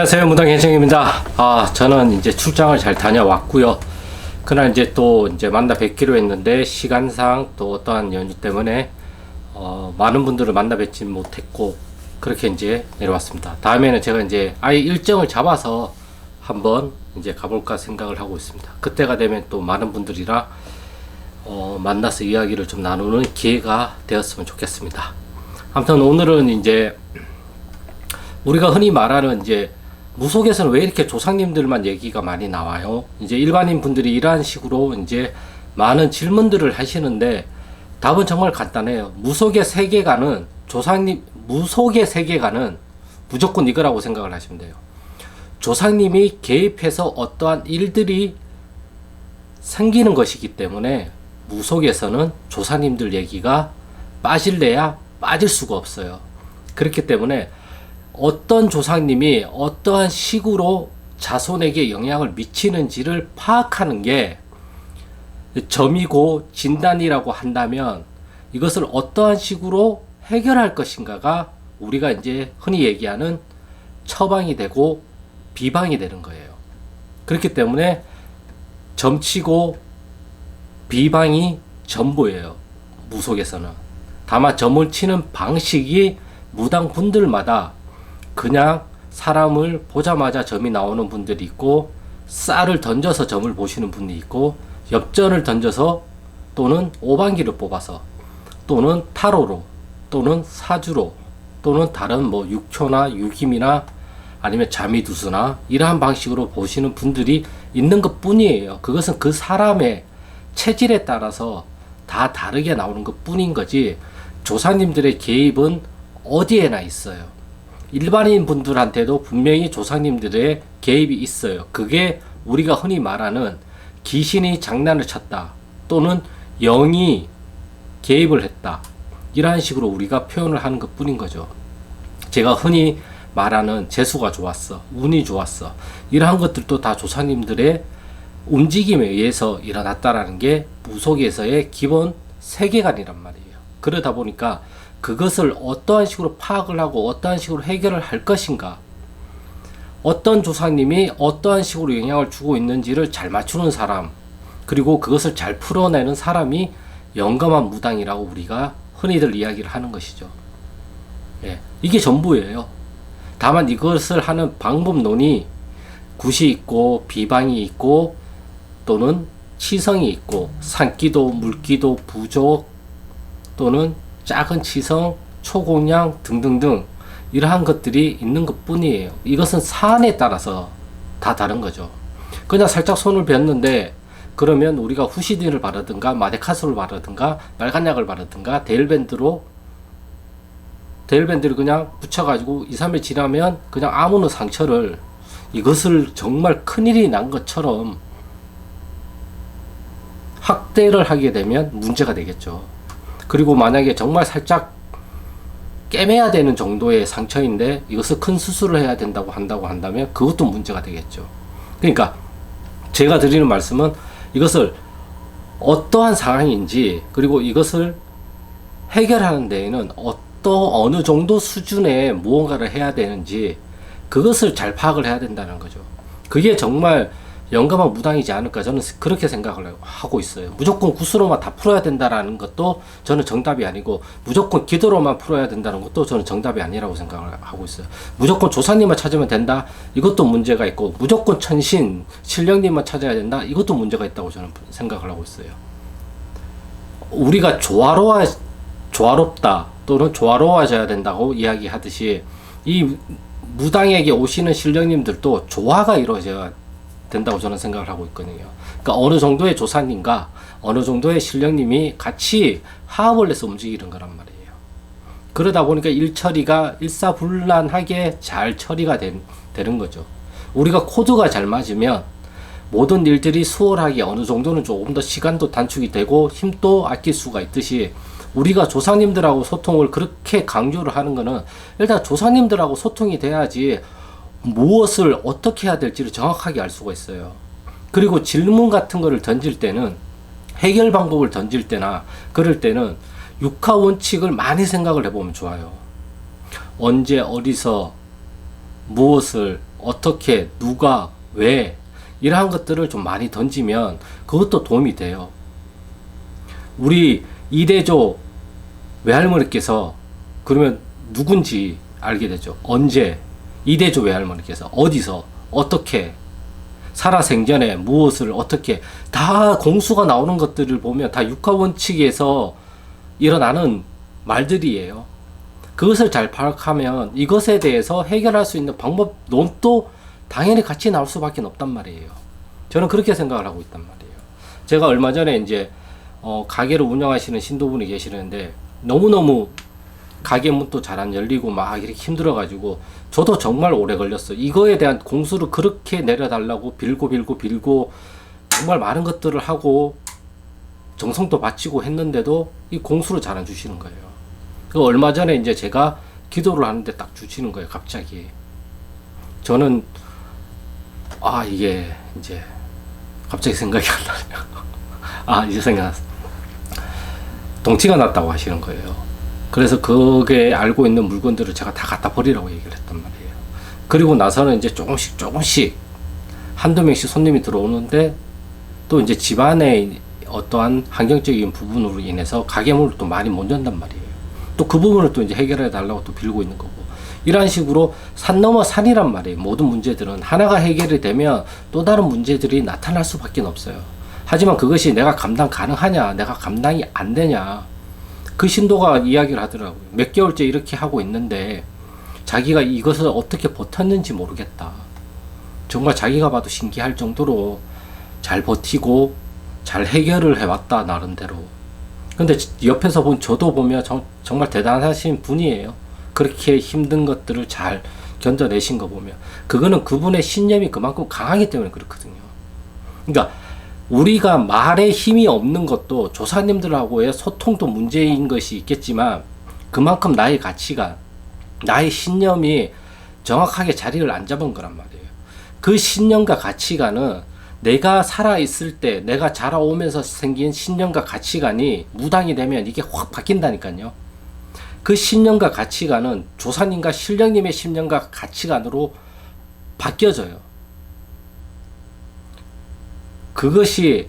안녕하세요, 무당현생입니다. 저는 이제 출장을 잘 다녀왔고요. 그날 이제 또 이제 만나 뵙기로 했는데 시간상 또 어떠한 연유 때문에 많은 분들을 만나 뵙지 못했고 그렇게 이제 내려왔습니다. 다음에는 제가 이제 아예 일정을 잡아서 한번 이제 가볼까 생각을 하고 있습니다. 그때가 되면 또 많은 분들이랑 만나서 이야기를 좀 나누는 기회가 되었으면 좋겠습니다. 아무튼 오늘은 이제 우리가 흔히 말하는 이제 무속에서는 왜 이렇게 조상님들만 얘기가 많이 나와요? 이제 일반인 분들이 이러한 식으로 이제 많은 질문들을 하시는데 답은 정말 간단해요. 무속의 세계관은 무속의 세계관은 무조건 이거라고 생각을 하시면 돼요. 조상님이 개입해서 어떠한 일들이 생기는 것이기 때문에 무속에서는 조상님들 얘기가 빠질래야 빠질 수가 없어요. 그렇기 때문에 어떤 조상님이 어떠한 식으로 자손에게 영향을 미치는지를 파악하는 게 점이고 진단이라고 한다면 이것을 어떠한 식으로 해결할 것인가가 우리가 이제 흔히 얘기하는 처방이 되고 비방이 되는 거예요. 그렇기 때문에 점치고 비방이 전부예요. 무속에서는. 다만 점을 치는 방식이 무당분들마다 그냥 사람을 보자마자 점이 나오는 분들이 있고 쌀을 던져서 점을 보시는 분이 있고 엽전을 던져서 또는 오방기를 뽑아서 또는 타로로 또는 사주로 또는 다른 뭐 육초나 유김이나 아니면 자미두수나 이러한 방식으로 보시는 분들이 있는 것 뿐이에요. 그것은 그 사람의 체질에 따라서 다 다르게 나오는 것 뿐인 거지 조상님들의 개입은 어디에나 있어요. 일반인 분들한테도 분명히 조상님들의 개입이 있어요. 그게 우리가 흔히 말하는 귀신이 장난을 쳤다 또는 영이 개입을 했다 이러한 식으로 우리가 표현을 하는 것 뿐인 거죠. 제가 흔히 말하는 재수가 좋았어, 운이 좋았어 이러한 것들도 다 조상님들의 움직임에 의해서 일어났다라는 게 무속에서의 기본 세계관이란 말이에요. 그러다 보니까 그것을 어떠한 식으로 파악을 하고 어떠한 식으로 해결을 할 것인가, 어떤 조상님이 어떠한 식으로 영향을 주고 있는지를 잘 맞추는 사람, 그리고 그것을 잘 풀어내는 사람이 영감한 무당이라고 우리가 흔히들 이야기를 하는 것이죠. 이게 전부예요. 다만 이것을 하는 방법론이 굿이 있고 비방이 있고 또는 치성이 있고 산기도, 물기도, 부족 또는 작은 치성, 초공양 등등등 이러한 것들이 있는 것 뿐이에요. 이것은 사안에 따라서 다 다른 거죠. 그냥 살짝 손을 베었는데 그러면 우리가 후시딘을 바르든가 마데카솔을 바르든가 빨간 약을 바르든가 데일밴드를 그냥 붙여가지고 2, 3일 지나면 그냥 아무런 상처를 이것을 정말 큰일이 난 것처럼 학대를 하게 되면 문제가 되겠죠. 그리고 만약에 정말 살짝 깨매야 되는 정도의 상처인데 이것을 큰 수술을 해야 된다고 한다면 그것도 문제가 되겠죠. 그러니까 제가 드리는 말씀은 이것을 어떠한 상황인지 그리고 이것을 해결하는 데에는 어느 정도 수준의 무언가를 해야 되는지 그것을 잘 파악을 해야 된다는 거죠. 그게 정말 영감한 무당이지 않을까 저는 그렇게 생각을 하고 있어요. 무조건 구스로만 다 풀어야 된다라는 것도 저는 정답이 아니고 무조건 기도로만 풀어야 된다는 것도 저는 정답이 아니라고 생각을 하고 있어요. 무조건 조사님만 찾으면 된다 이것도 문제가 있고 무조건 천신 신령님만 찾아야 된다 이것도 문제가 있다고 저는 생각을 하고 있어요. 우리가 조화롭다 또는 조화로워져야 된다고 이야기하듯이 이 무당에게 오시는 신령님들도 조화가 이루어져야 된다고 저는 생각을 하고 있거든요. 그러니까 어느 정도의 조사님과 어느 정도의 신령님이 같이 화합을 해서 움직이는 거란 말이에요. 그러다 보니까 일처리가 일사불란하게 잘 처리가 되는 거죠. 우리가 코드가 잘 맞으면 모든 일들이 수월하게 어느 정도는 조금 더 시간도 단축이 되고 힘도 아낄 수가 있듯이 우리가 조상님들하고 소통을 그렇게 강조를 하는 거는 일단 조상님들하고 소통이 돼야지 무엇을 어떻게 해야 될지를 정확하게 알 수가 있어요. 그리고 질문 같은 거를 던질 때는 해결 방법을 던질 때나 그럴 때는 육하 원칙을 많이 생각을 해보면 좋아요. 언제 어디서 무엇을 어떻게, 누가, 왜, 이러한 것들을 좀 많이 던지면 그것도 도움이 돼요. 우리 이대조 외할머니께서 그러면 누군지 알게 되죠. 언제, 이대조 외할머니께서 어디서, 어떻게, 살아생전에 무엇을 어떻게, 다 공수가 나오는 것들을 보면 다 육하원칙에서 일어나는 말들이에요. 그것을 잘 파악하면 이것에 대해서 해결할 수 있는 방법론도 당연히 같이 나올 수밖에 없단 말이에요. 저는 그렇게 생각을 하고 있단 말이에요. 제가 얼마 전에 이제 가게를 운영하시는 신도분이 계시는데 너무너무 가게 문도 잘 안 열리고 막 이렇게 힘들어가지고 저도 정말 오래 걸렸어요. 이거에 대한 공수를 그렇게 내려달라고 빌고 정말 많은 것들을 하고 정성도 바치고 했는데도 이 공수를 잘 안 주시는 거예요. 그 얼마 전에 이제 제가 기도를 하는데 딱 주시는 거예요. 갑자기. 저는 이게 이제 갑자기 생각이 안 나네요. 이제 생각났어. 동치가 났다고 하시는 거예요. 그래서 그게 알고 있는 물건들을 제가 다 갖다 버리라고 얘기를 했단 말이에요. 그리고 나서는 이제 조금씩 한두 명씩 손님이 들어오는데 또 이제 집안에 어떠한 환경적인 부분으로 인해서 가게문을 또 많이 못 연단 말이에요. 또 그 부분을 또 이제 해결해 달라고 또 빌고 있는 거고. 이런 식으로 산 넘어 산이란 말이에요. 모든 문제들은 하나가 해결이 되면 또 다른 문제들이 나타날 수밖에 없어요. 하지만 그것이 내가 감당 가능하냐, 내가 감당이 안 되냐. 그 신도가 이야기를 하더라고요. 몇 개월째 이렇게 하고 있는데 자기가 이것을 어떻게 버텼는지 모르겠다. 정말 자기가 봐도 신기할 정도로 잘 버티고 잘 해결을 해왔다, 나름대로. 근데 옆에서 본 저도 보면 정말 대단하신 분이에요. 그렇게 힘든 것들을 잘 견뎌내신 거 보면. 그거는 그분의 신념이 그만큼 강하기 때문에 그렇거든요. 그러니까 우리가 말에 힘이 없는 것도 조사님들하고의 소통도 문제인 것이 있겠지만 그만큼 나의 가치가, 나의 신념이 정확하게 자리를 안 잡은 거란 말이에요. 그 신념과 가치관은 내가 살아있을 때, 내가 자라오면서 생긴 신념과 가치관이 무당이 되면 이게 확 바뀐다니까요. 그 신념과 가치관은 조사님과 신령님의 신념과 가치관으로 바뀌어져요. 그것이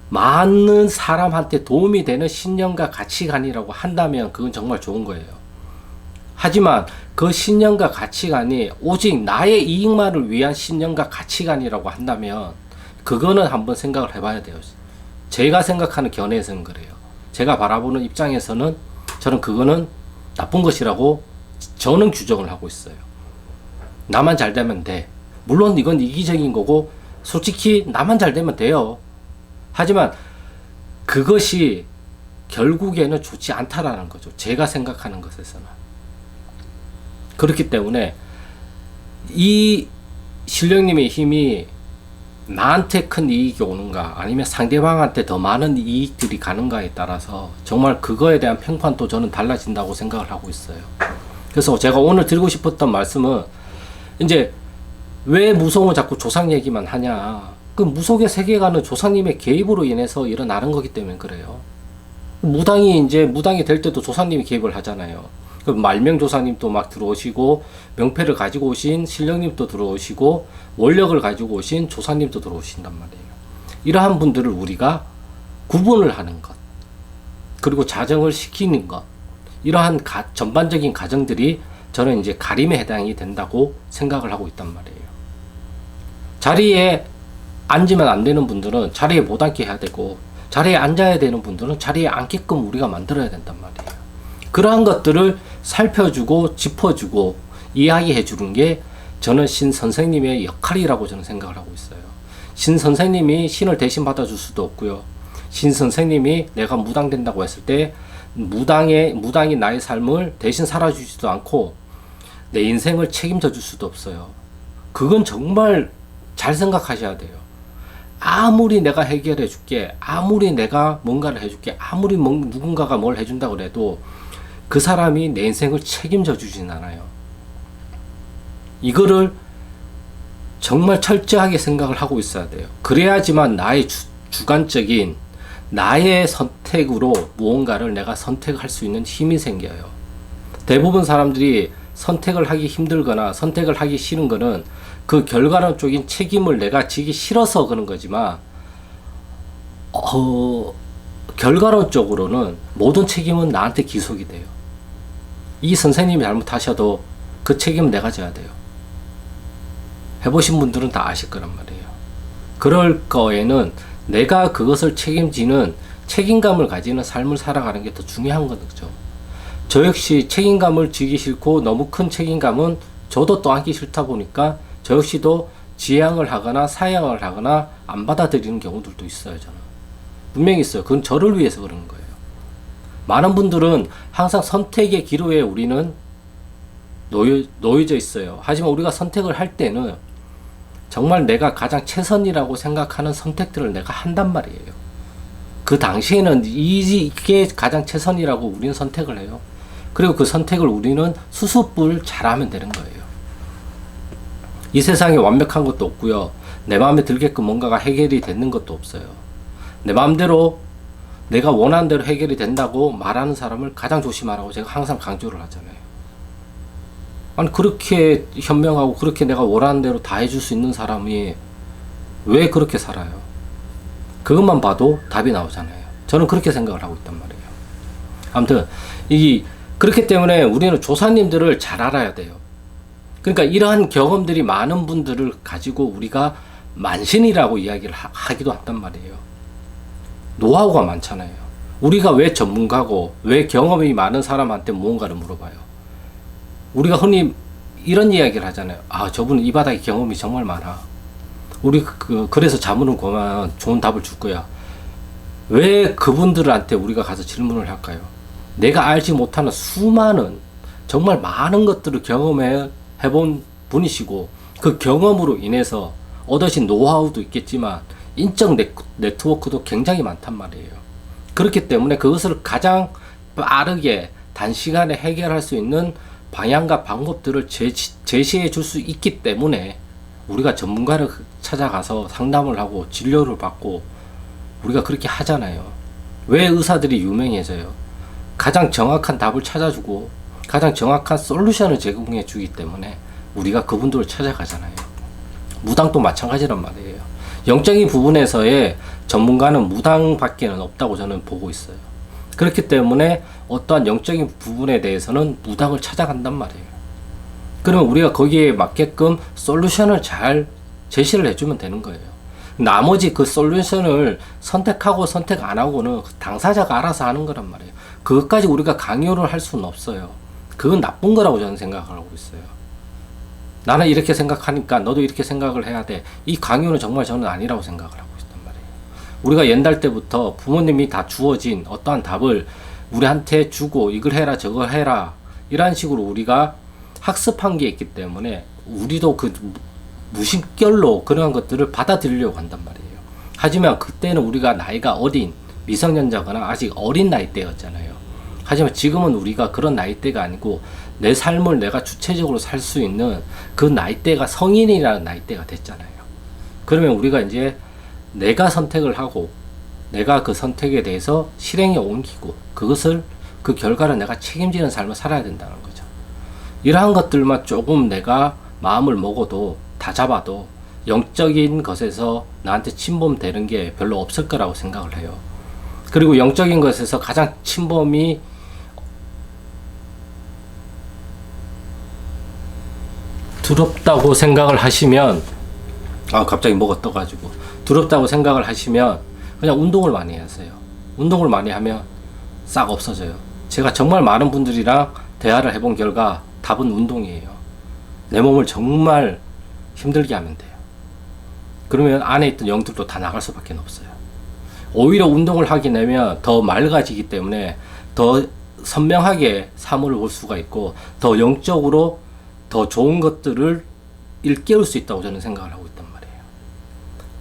많은 사람한테 도움이 되는 신념과 가치관이라고 한다면 그건 정말 좋은 거예요. 하지만 그 신념과 가치관이 오직 나의 이익만을 위한 신념과 가치관이라고 한다면 그거는 한번 생각을 해봐야 돼요. 제가 생각하는 견해에서는 그래요. 제가 바라보는 입장에서는 저는 그거는 나쁜 것이라고 저는 규정을 하고 있어요. 나만 잘 되면 돼. 물론 이건 이기적인 거고 솔직히 나만 잘 되면 돼요. 하지만 그것이 결국에는 좋지 않다라는 거죠. 제가 생각하는 것에서는. 그렇기 때문에 이 신령님의 힘이 나한테 큰 이익이 오는가 아니면 상대방한테 더 많은 이익들이 가는가에 따라서 정말 그거에 대한 평판도 저는 달라진다고 생각을 하고 있어요. 그래서 제가 오늘 드리고 싶었던 말씀은 이제 왜 무속은 자꾸 조상 얘기만 하냐. 그 무속의 세계관은 조상님의 개입으로 인해서 일어나는 거기 때문에 그래요. 무당이 될 때도 조상님이 개입을 하잖아요. 그 말명조상님도 막 들어오시고 명패를 가지고 오신 신령님도 들어오시고 원력을 가지고 오신 조상님도 들어오신단 말이에요. 이러한 분들을 우리가 구분을 하는 것, 그리고 자정을 시키는 것, 이러한 전반적인 과정들이 저는 이제 가림에 해당이 된다고 생각을 하고 있단 말이에요. 자리에 앉으면 안 되는 분들은 자리에 못 앉게 해야 되고, 자리에 앉아야 되는 분들은 자리에 앉게끔 우리가 만들어야 된단 말이에요. 그러한 것들을 살펴주고 짚어주고 이야기해 주는 게 저는 신 선생님의 역할이라고 저는 생각을 하고 있어요. 신 선생님이 신을 대신 받아줄 수도 없고요. 신 선생님이 내가 무당 된다고 했을 때 무당이 나의 삶을 대신 살아주지도 않고 내 인생을 책임져 줄 수도 없어요. 그건 정말 잘 생각하셔야 돼요. 아무리 내가 해결해 줄게, 아무리 내가 뭔가를 해줄게, 아무리 누군가가 뭘 해준다고 해도 그 사람이 내 인생을 책임져 주진 않아요. 이거를 정말 철저하게 생각을 하고 있어야 돼요. 그래야지만 나의 주관적인 나의 선택으로 무언가를 내가 선택할 수 있는 힘이 생겨요. 대부분 사람들이 선택을 하기 힘들거나 선택을 하기 싫은 거는 그 결과론적인 책임을 내가 지기 싫어서 그런 거지만, 결과론적으로는 모든 책임은 나한테 기속이 돼요. 이 선생님이 잘못하셔도 그 책임은 내가 져야 돼요. 해보신 분들은 다 아실 거란 말이에요. 그럴 거에는 내가 그것을 책임지는 책임감을 가지는 삶을 살아가는 게 더 중요한 거죠. 저 역시 책임감을 지기 싫고 너무 큰 책임감은 저도 또 안기 싫다 보니까 저 역시도 지양을 하거나 사양을 하거나 안 받아들이는 경우들도 있어요. 저는 분명히 있어요. 그건 저를 위해서 그러는 거예요. 많은 분들은 항상 선택의 기로에 우리는 놓여져 있어요. 하지만 우리가 선택을 할 때는 정말 내가 가장 최선이라고 생각하는 선택들을 내가 한단 말이에요. 그 당시에는 이게 가장 최선이라고 우리는 선택을 해요. 그리고 그 선택을 우리는 수습을 잘하면 되는 거예요. 이 세상에 완벽한 것도 없고요. 내 마음에 들게끔 뭔가가 해결이 되는 것도 없어요. 내 마음대로 내가 원하는 대로 해결이 된다고 말하는 사람을 가장 조심하라고 제가 항상 강조를 하잖아요. 아니 그렇게 현명하고 그렇게 내가 원하는 대로 다 해줄 수 있는 사람이 왜 그렇게 살아요? 그것만 봐도 답이 나오잖아요. 저는 그렇게 생각을 하고 있단 말이에요. 아무튼 그렇기 때문에 우리는 조사님들을 잘 알아야 돼요. 그러니까 이러한 경험들이 많은 분들을 가지고 우리가 만신이라고 이야기를 하기도 한단 말이에요. 노하우가 많잖아요. 우리가 왜 전문가고 왜 경험이 많은 사람한테 무언가를 물어봐요. 우리가 흔히 이런 이야기를 하잖아요. 아, 저분은 이 바닥에 경험이 정말 많아. 우리 그래서 자문을 구하면 좋은 답을 줄 거야. 왜 그분들한테 우리가 가서 질문을 할까요? 내가 알지 못하는 수많은 정말 많은 것들을 경험해 본 분이시고 그 경험으로 인해서 얻으신 노하우도 있겠지만 인적 네트워크도 굉장히 많단 말이에요. 그렇기 때문에 그것을 가장 빠르게 단시간에 해결할 수 있는 방향과 방법들을 제시해 줄 수 있기 때문에 우리가 전문가를 찾아가서 상담을 하고 진료를 받고 우리가 그렇게 하잖아요. 왜 의사들이 유명해져요? 가장 정확한 답을 찾아주고 가장 정확한 솔루션을 제공해 주기 때문에 우리가 그분들을 찾아가잖아요. 무당도 마찬가지란 말이에요. 영적인 부분에서의 전문가는 무당밖에는 없다고 저는 보고 있어요. 그렇기 때문에 어떠한 영적인 부분에 대해서는 무당을 찾아간단 말이에요. 그러면 우리가 거기에 맞게끔 솔루션을 잘 제시를 해주면 되는 거예요. 나머지 그 솔루션을 선택하고 선택 안 하고는 당사자가 알아서 하는 거란 말이에요. 그것까지 우리가 강요를 할 수는 없어요. 그건 나쁜 거라고 저는 생각을 하고 있어요. 나는 이렇게 생각하니까 너도 이렇게 생각을 해야 돼. 이 강요는 정말 저는 아니라고 생각을 하고 있단 말이에요. 우리가 옛날 때부터 부모님이 다 주어진 어떠한 답을 우리한테 주고 이걸 해라 저걸 해라 이런 식으로 우리가 학습한 게 있기 때문에 우리도 그 무심결로 그런 것들을 받아들이려고 한단 말이에요. 하지만 그때는 우리가 나이가 어린 미성년자거나 아직 어린 나이대였잖아요. 하지만 지금은 우리가 그런 나이대가 아니고 내 삶을 내가 주체적으로 살 수 있는 그 나이대가 성인이라는 나이대가 됐잖아요. 그러면 우리가 이제 내가 선택을 하고 내가 그 선택에 대해서 실행에 옮기고 그것을 그 결과를 내가 책임지는 삶을 살아야 된다는 거죠. 이러한 것들만 조금 내가 마음을 먹어도 다 잡아도 영적인 것에서 나한테 침범되는 게 별로 없을 거라고 생각을 해요. 그리고 영적인 것에서 가장 침범이 두렵다고 생각을 하시면 갑자기 뭐가 떠가지고 두렵다고 생각을 하시면 그냥 운동을 많이 하세요. 운동을 많이 하면 싹 없어져요. 제가 정말 많은 분들이랑 대화를 해본 결과 답은 운동이에요. 내 몸을 정말 힘들게 하면 돼요. 그러면 안에 있던 영들도 다 나갈 수밖에 없어요. 오히려 운동을 하게 되면 더 맑아지기 때문에 더 선명하게 사물을 볼 수가 있고 더 영적으로 더 좋은 것들을 일깨울 수 있다고 저는 생각을 하고 있단 말이에요.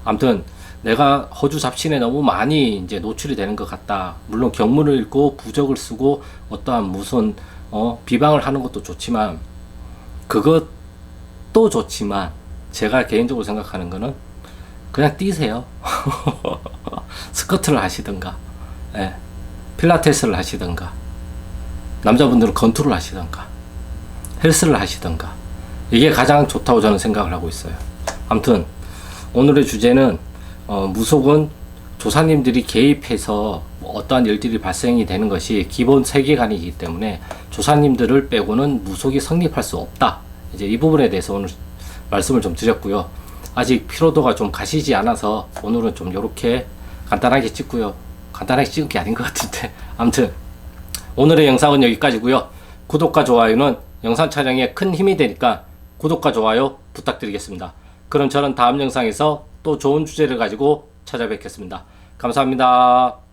아무튼 내가 허주 잡신에 너무 많이 이제 노출이 되는 것 같다. 물론 경문을 읽고 부적을 쓰고 어떠한 무슨 비방을 하는 것도 좋지만 그것도 좋지만 제가 개인적으로 생각하는 거는 그냥 뛰세요. 스쿼트를 하시든가 필라테스를 하시든가 남자분들은 권투를 하시든가 헬스를 하시던가. 이게 가장 좋다고 저는 생각을 하고 있어요. 아무튼 오늘의 주제는 무속은 조사님들이 개입해서 어떠한 일들이 발생이 되는 것이 기본 세계관이기 때문에 조사님들을 빼고는 무속이 성립할 수 없다. 이제 이 부분에 대해서 오늘 말씀을 좀 드렸고요. 아직 피로도가 좀 가시지 않아서 오늘은 좀 이렇게 간단하게 찍고요. 간단하게 찍은 게 아닌 것 같은데 아무튼 오늘의 영상은 여기까지고요. 구독과 좋아요는 영상 촬영에 큰 힘이 되니까 구독과 좋아요 부탁드리겠습니다. 그럼 저는 다음 영상에서 또 좋은 주제를 가지고 찾아뵙겠습니다. 감사합니다.